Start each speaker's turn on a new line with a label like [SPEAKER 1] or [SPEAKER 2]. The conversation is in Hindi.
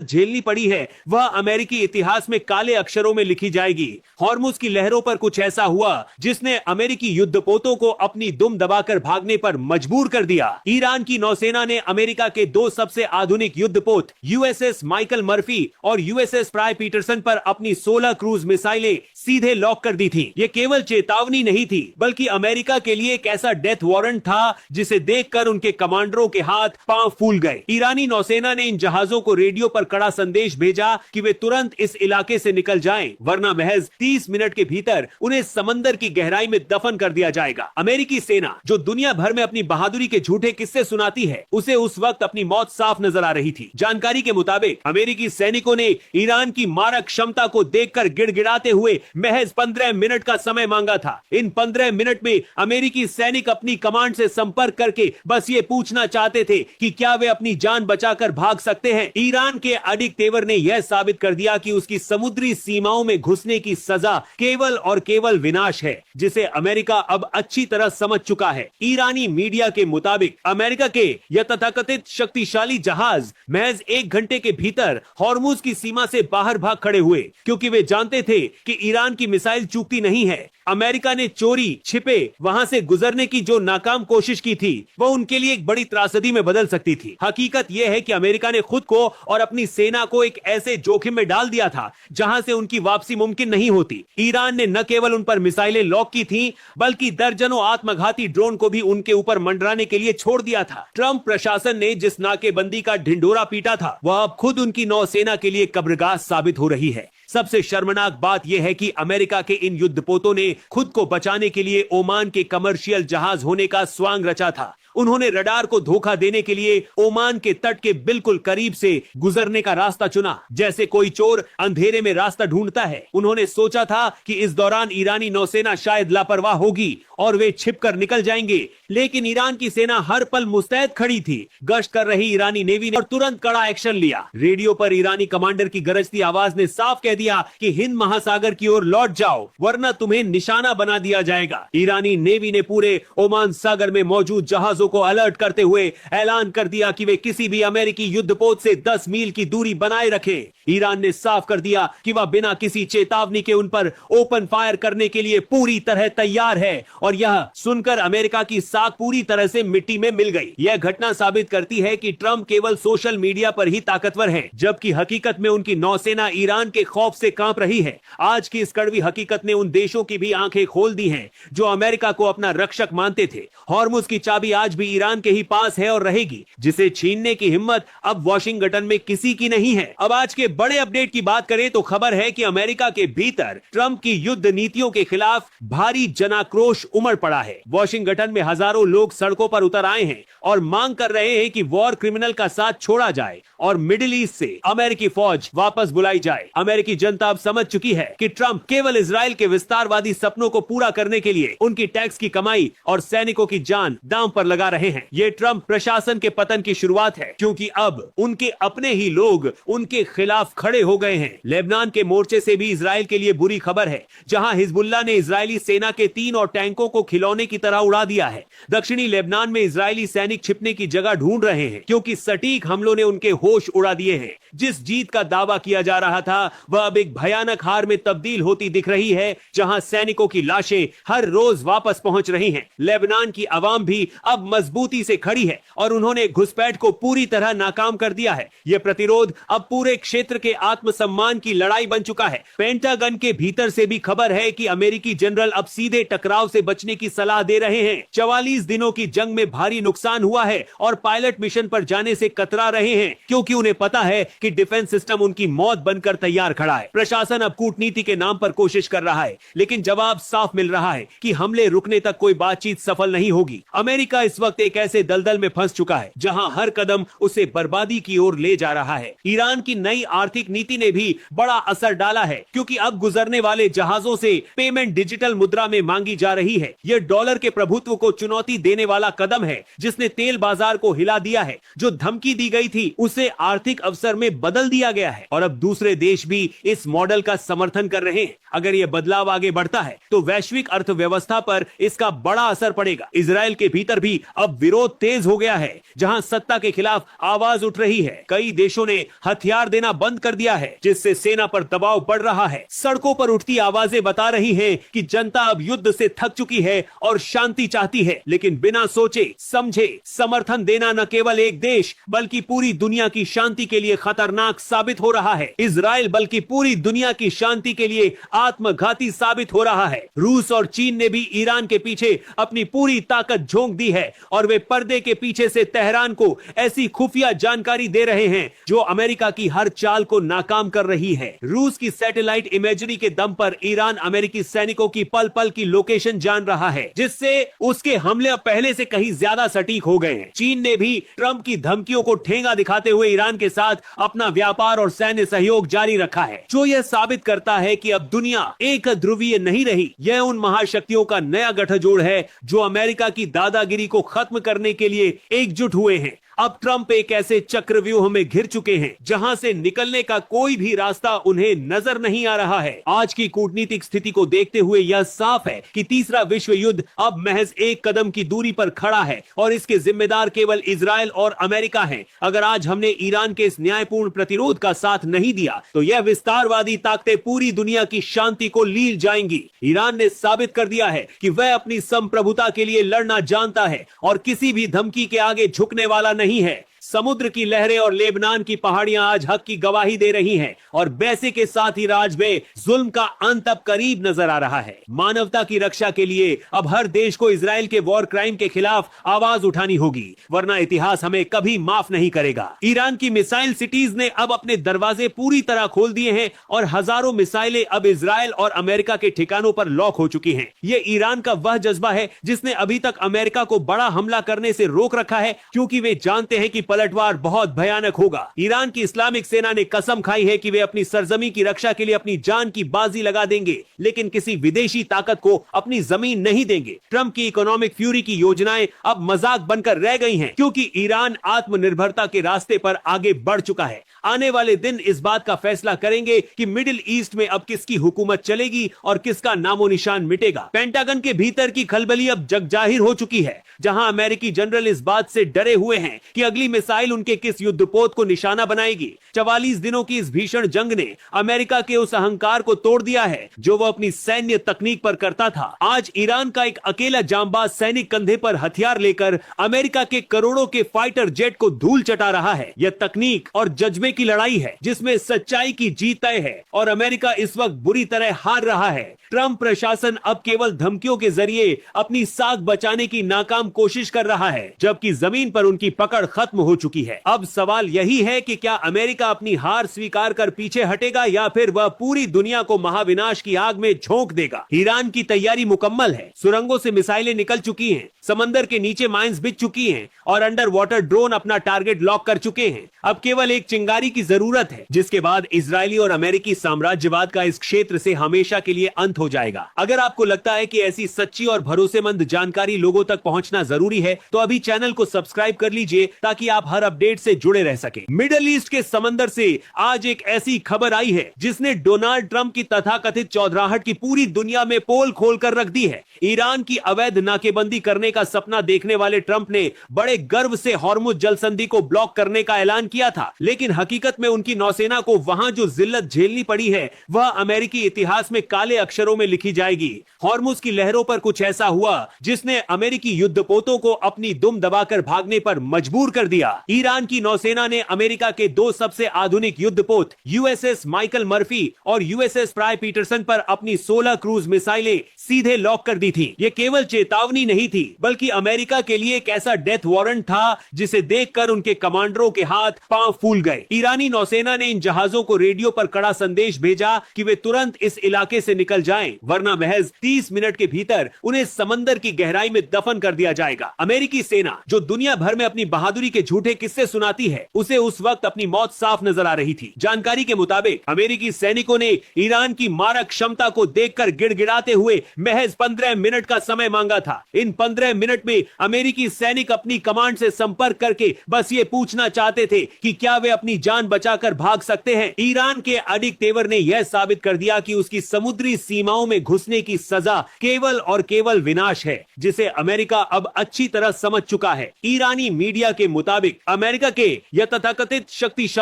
[SPEAKER 1] झेलनी पड़ी है वह अमेरिकी इतिहास में काले अक्षरों में लिखी जाएगी। हॉर्मुज की लहरों पर कुछ ऐसा हुआ जिसने अमेरिकी युद्धपोतों को अपनी दुम दबाकर भागने पर मजबूर कर दिया। ईरान की नौसेना ने अमेरिका के दो सबसे आधुनिक युद्धपोत यूएसएस माइकल मर्फी और यूएसएस फ्राई पीटरसन पर अपनी 16 क्रूज मिसाइलें सीधे लॉक कर दी थी। ये केवल चेतावनी नहीं थी बल्कि अमेरिका के लिए एक ऐसा डेथ वारंट था जिसे देखकर उनके कमांडरों के हाथ पांव फूल गए। ईरानी नौसेना ने इन जहाजों को रेडियो पर कड़ा संदेश भेजा कि वे तुरंत इस इलाके से निकल जाएं, वरना महज 30 मिनट के भीतर उन्हें समंदर की गहराई में दफन कर दिया जाएगा। अमेरिकी सेना जो दुनिया भर में अपनी बहादुरी के झूठे किस्से सुनाती है, उसे उस वक्त अपनी मौत साफ नजर आ रही थी। जानकारी के मुताबिक अमेरिकी सैनिकों ने ईरान की मारक क्षमता को देखकर गिड़गिड़ाते हुए महज 15 मिनट का समय मांगा था। इन 15 मिनट में अमेरिकी सैनिक अपनी कमांड से संपर्क करके बस ये पूछना चाहते थे कि क्या वे अपनी जान बचाकर भाग सकते हैं। ईरान के अडिग तेवर ने यह साबित कर दिया कि उसकी समुद्री सीमाओं में घुसने की सजा केवल और केवल विनाश है, जिसे अमेरिका अब अच्छी तरह समझ चुका है। ईरानी मीडिया के मुताबिक अमेरिका के यह तथाकथित शक्तिशाली जहाज महज 1 घंटे के भीतर हॉर्मुज की सीमा से बाहर भाग खड़े हुए, क्योंकि वे जानते थे कि ईरान की मिसाइल चूकती नहीं है। अमेरिका ने चोरी छिपे वहां से गुजरने की जो नाकाम कोशिश की थी, वह उनके लिए एक बड़ी त्रासदी में बदल सकती थी। हकीकत यह है कि अमेरिका ने खुद को और अपनी सेना को एक ऐसे जोखिम में डाल दिया था जहां से उनकी वापसी मुमकिन नहीं होती। ईरान ने न केवल उन पर मिसाइलें लॉक की थीं, बल्कि दर्जनों आत्मघाती ड्रोन को भी उनके ऊपर मंडराने के लिए छोड़ दिया था। ट्रंप प्रशासन ने जिस नाकेबंदी का ढिंढोरा पीटा था, वह अब खुद उनकी नौसेना के लिए कब्रगाह साबित हो रही है। सबसे शर्मनाक बात यह है कि अमेरिका के इन युद्धपोतों ने खुद को बचाने के लिए ओमान के कमर्शियल जहाज होने का स्वांग रचा था। उन्होंने रडार को धोखा देने के लिए ओमान के तट के बिल्कुल करीब से गुजरने का रास्ता चुना, जैसे कोई चोर अंधेरे में रास्ता ढूंढता है। उन्होंने सोचा था कि इस दौरान ईरानी नौसेना शायद लापरवाह होगी और वे छिपकर निकल जाएंगे, लेकिन ईरान की सेना हर पल मुस्तैद खड़ी थी। गश्त कर रही ईरानी नेवी ने और तुरंत कड़ा एक्शन लिया। रेडियो पर ईरानी कमांडर की गरजती आवाज ने साफ कह दिया कि हिंद महासागर की ओर लौट जाओ, वरना तुम्हें निशाना बना दिया जाएगा। ईरानी नेवी ने पूरे ओमान सागर में मौजूद जहाजों को अलर्ट करते हुए ऐलान कर दिया कि वे किसी भी अमेरिकी युद्धपोत से 10 मील की दूरी बनाए रखें। ईरान ने साफ कर दिया कि वह बिना किसी चेतावनी के उन पर ओपन फायर करने के लिए पूरी तरह तैयार है, और यह सुनकर अमेरिका की साख पूरी तरह से मिट्टी में मिल गई। यह घटना साबित करती है कि ट्रंप केवल सोशल मीडिया पर ही ताकतवर हैं, जबकि हकीकत में उनकी नौसेना ईरान के खौफ से कांप रही है। आज की इस कड़वी हकीकत ने उन देशों की भी आंखें खोल दी हैं जो अमेरिका को अपना रक्षक मानते थे। हॉर्मुज की चाबी आज भी ईरान के ही पास है और रहेगी, जिसे छीनने की हिम्मत अब वॉशिंगटन में किसी की नहीं है। अब आज के बड़े अपडेट की बात करें तो खबर है कि अमेरिका के भीतर ट्रंप की युद्ध नीतियों के खिलाफ भारी जनाक्रोश उमड़ पड़ा है। वॉशिंगटन में हजारों लोग सड़कों पर उतर आए हैं और मांग कर रहे हैं कि वॉर क्रिमिनल का साथ छोड़ा जाए और मिडिल ईस्ट से अमेरिकी फौज वापस बुलाई जाए। अमेरिकी जनता अब समझ चुकी है कि ट्रंप केवल इजराइल के विस्तारवादी सपनों को पूरा करने के लिए उनकी टैक्स की कमाई और सैनिकों की जान दांव पर लगा रहे हैं। ये ट्रंप प्रशासन के पतन की शुरुआत है, क्योंकि अब उनके अपने ही लोग उनके खिलाफ खड़े हो गए हैं। लेबनान के मोर्चे से भी इजराइल के लिए बुरी खबर है, जहां हिजबुल्लाह ने इजरायली सेना के 3 और टैंकों को खिलौने की तरह उड़ा दिया है। दक्षिणी लेबनान में इजरायली सैनिक छिपने की जगह ढूंढ रहे हैं, क्योंकि सटीक हमलों ने उनके होश उड़ा दिए हैं। जिस जीत का दावा किया जा रहा था, वह अब एक भयानक हार में तब्दील होती दिख रही है, जहां सैनिकों की लाशें हर रोज वापस पहुंच रही हैं। लेबनान की आवाम भी अब मजबूती से खड़ी है और उन्होंने घुसपैठ को पूरी तरह नाकाम कर दिया है। यह प्रतिरोध अब पूरे क्षेत्र के आत्मसम्मान की लड़ाई बन चुका है। पेंटागन के भीतर से भी खबर है कि अमेरिकी जनरल अब सीधे टकराव से बचने की सलाह दे रहे हैं। 44 दिनों की जंग में भारी नुकसान हुआ है और पायलट मिशन पर जाने से कतरा रहे हैं, क्योंकि उन्हें पता है कि डिफेंस सिस्टम उनकी मौत बनकर तैयार खड़ा है। प्रशासन अब कूटनीति के नाम पर कोशिश कर रहा है, लेकिन जवाब साफ मिल रहा है कि हमले रुकने तक कोई बातचीत सफल नहीं होगी। अमेरिका इस वक्त एक ऐसे दलदल में फंस चुका है जहां हर कदम उसे बर्बादी की ओर ले जा रहा है। ईरान की नई आर्थिक नीति ने भी बड़ा असर डाला है, क्योंकि अब गुजरने वाले जहाजों से पेमेंट डिजिटल मुद्रा में मांगी जा रही है। है। यह डॉलर के प्रभुत्व को चुनौती देने वाला कदम है जिसने तेल बाजार को हिला दिया है। जो धमकी दी गई थी उसे आर्थिक अवसर में बदल दिया गया है और अब दूसरे देश भी इस मॉडल का समर्थन कर रहे हैं। अगर यह बदलाव आगे बढ़ता है तो वैश्विक अर्थव्यवस्था पर इसका बड़ा असर पड़ेगा। इजराइल के भीतर भी अब विरोध तेज हो गया है। जहां सत्ता के खिलाफ आवाज उठ रही है, कई देशों ने हथियार देना बंद कर दिया है, जिससे सेना पर दबाव बढ़ रहा है। सड़कों पर उठती आवाजें बता रही हैं कि जनता अब युद्ध से थक चुकी है और शांति चाहती है, लेकिन बिना सोचे समझे समर्थन देना न केवल एक देश बल्कि पूरी दुनिया की शांति के लिए खतरनाक साबित हो रहा है। इजराइल बल्कि पूरी दुनिया की शांति के लिए आत्मघाती साबित हो रहा है। रूस और चीन ने भी ईरान के पीछे अपनी पूरी ताकत झोंक दी है और वे पर्दे के पीछे से तेहरान को ऐसी खुफिया जानकारी दे रहे हैं जो अमेरिका की हर चाल को नाकाम कर रही है। रूस की सैटेलाइट इमेजरी के दम पर ईरान अमेरिकी सैनिकों की पल पल की लोकेशन जान रहा है, जिससे उसके हमले अब पहले से कहीं ज्यादा सटीक हो गए हैं। चीन ने भी ट्रंप की धमकियों को ठेंगा दिखाते हुए ईरान के साथ अपना व्यापार और सैन्य सहयोग जारी रखा है, जो यह साबित करता है कि अब दुनिया एक ध्रुवीय नहीं रही। यह उन महाशक्तियों का नया गठजोड़ है जो अमेरिका की दादागिरी को खत्म करने के लिए एकजुट हुए हैं। अब ट्रंप एक ऐसे चक्रव्यूह में घिर चुके हैं जहां से निकलने का कोई भी रास्ता उन्हें नजर नहीं आ रहा है। आज की कूटनीतिक स्थिति को देखते हुए यह साफ है कि तीसरा विश्व युद्ध अब महज एक कदम की दूरी पर खड़ा है और इसके जिम्मेदार केवल इजराइल और अमेरिका हैं। अगर आज हमने ईरान के इस न्यायपूर्ण प्रतिरोध का साथ नहीं दिया तो यह विस्तारवादी ताकतें पूरी दुनिया की शांति को लील जाएंगी। ईरान ने साबित कर दिया है कि वह अपनी संप्रभुता के लिए लड़ना जानता है और किसी भी धमकी के आगे झुकने वाला नहीं है। समुद्र की लहरें और लेबनान की पहाड़ियां आज हक की गवाही दे रही हैं और वैसे के साथ ही राज में जुल्म का अंत अब करीब नजर आ रहा है। मानवता की रक्षा के लिए अब हर देश को इजराइल के वॉर क्राइम के खिलाफ आवाज उठानी होगी, वरना इतिहास हमें कभी माफ नहीं करेगा। ईरान की मिसाइल सिटीज ने अब अपने दरवाजे पूरी तरह खोल दिए हैं और हजारों मिसाइलें अब इजराइल और अमेरिका के ठिकानों पर लॉक हो चुकी हैं। ये ईरान का वह जज्बा है जिसने अभी तक अमेरिका को बड़ा हमला करने से रोक रखा है, क्योंकि वे जानते हैं कि पलटवार बहुत भयानक होगा। ईरान की इस्लामिक सेना ने कसम खाई है कि वे अपनी सरजमी की रक्षा के लिए अपनी जान की बाजी लगा देंगे, लेकिन किसी विदेशी ताकत को अपनी जमीन नहीं देंगे। ट्रंप की इकोनॉमिक फ्यूरी की योजनाएं अब मजाक बनकर रह गई हैं, क्योंकि ईरान आत्मनिर्भरता के रास्ते पर आगे बढ़ चुका है। आने वाले दिन इस बात का फैसला करेंगे कि मिडिल ईस्ट में अब किसकी हुकूमत चलेगी और किसका नामो निशान मिटेगा। पेंटागन के भीतर की खलबली अब जगजाहिर हो चुकी है, जहां अमेरिकी जनरल इस बात से डरे हुए हैं कि अगली मिसाइल उनके किस युद्धपोत को निशाना बनाएगी। 44 दिनों की इस भीषण जंग ने अमेरिका के उस अहंकार को तोड़ दिया है जो वह अपनी सैन्य तकनीक पर करता था। आज ईरान का एक अकेला जांबाज सैनिक कंधे पर हथियार लेकर अमेरिका के करोड़ों के फाइटर जेट को धूल चटा रहा है। यह तकनीक और जज्बे की लड़ाई है जिसमें सच्चाई की जीत तय है और अमेरिका इस वक्त बुरी तरह हार रहा है। ट्रंप प्रशासन अब केवल धमकियों के जरिए अपनी साख बचाने की नाकाम कोशिश कर रहा है, जबकि जमीन पर उनकी पकड़ खत्म हो चुकी है। अब सवाल यही है कि क्या अमेरिका अपनी हार स्वीकार कर पीछे हटेगा या फिर वह पूरी दुनिया को महाविनाश की आग में झोंक देगा। ईरान की तैयारी मुकम्मल है, सुरंगों से मिसाइलें निकल चुकी हैं, समंदर के नीचे माइंस बिछ चुकी हैं और अंडर वाटर ड्रोन अपना टारगेट लॉक कर चुके हैं। अब केवल एक चिंगारी की जरूरत है, जिसके बाद इजरायली और अमेरिकी साम्राज्यवाद का इस क्षेत्र से हमेशा के लिए अंत हो जाएगा। अगर आपको लगता है कि ऐसी सच्ची और भरोसेमंद जानकारी लोगों तक पहुंचना जरूरी है तो अभी चैनल को सब्सक्राइब कर लीजिए ताकि आप हर अपडेट से जुड़े रह सके। मिडिल ईस्ट के समंदर से आज एक ऐसी खबर आई है जिसने डोनाल्ड ट्रंप की तथाकथित चौधराहट की पूरी दुनिया में पोल खोल कर रख दी है। ईरान की अवैध नाकेबंदी करने का सपना देखने वाले ट्रंप ने बड़े गर्व से हॉर्मुज जलसंधि को ब्लॉक करने का ऐलान किया था, लेकिन हकीकत में उनकी नौसेना को वहां जो जिल्लत झेलनी पड़ी है वह अमेरिकी इतिहास में काले अक्षरों में लिखी जाएगी। हॉर्मुज की लहरों पर कुछ ऐसा हुआ जिसने अमेरिकी युद्धपोतों को अपनी दुम दबाकर भागने पर मजबूर कर दिया। ईरान की नौसेना ने अमेरिका के दो सबसे आधुनिक युद्धपोत यूएसएस माइकल मर्फी और यूएसएस फ्राई पीटरसन पर अपनी 16 क्रूज मिसाइलें सीधे लॉक कर दी थी। ये केवल चेतावनी नहीं थी बल्कि अमेरिका के लिए एक ऐसा डेथ वारंट था जिसे देखकर उनके कमांडरों के हाथ पांव फूल गए। ईरानी नौसेना ने इन जहाजों को रेडियो पर कड़ा संदेश भेजा कि वे तुरंत इस इलाके से निकल जाएं, वरना महज 30 मिनट के भीतर उन्हें समंदर की गहराई में दफन कर दिया जाएगा। अमेरिकी सेना जो दुनिया भर में अपनी बहादुरी के झूठे झूठे किस्से सुनाती है। उसे उस वक्त अपनी मौत साफ नजर आ रही थी। जानकारी के मुताबिक अमेरिकी सैनिकों ने ईरान की मारक क्षमता को देखकर गिड़गिड़ाते हुए महज 15 मिनट का समय मांगा था। इन 15 मिनट में अमेरिकी सैनिक अपनी कमांड से संपर्क करके बस ये पूछना चाहते थे कि क्या वे अपनी जान बचाकर भाग सकते हैं। ईरान के अडिग तेवर ने यह साबित कर दिया कि उसकी समुद्री सीमाओं में घुसने की सजा केवल और केवल विनाश है, जिसे अमेरिका अब अच्छी तरह समझ चुका है। ईरानी मीडिया के मुताबिक अमेरिका के यह तथाकथित शक्तिशाली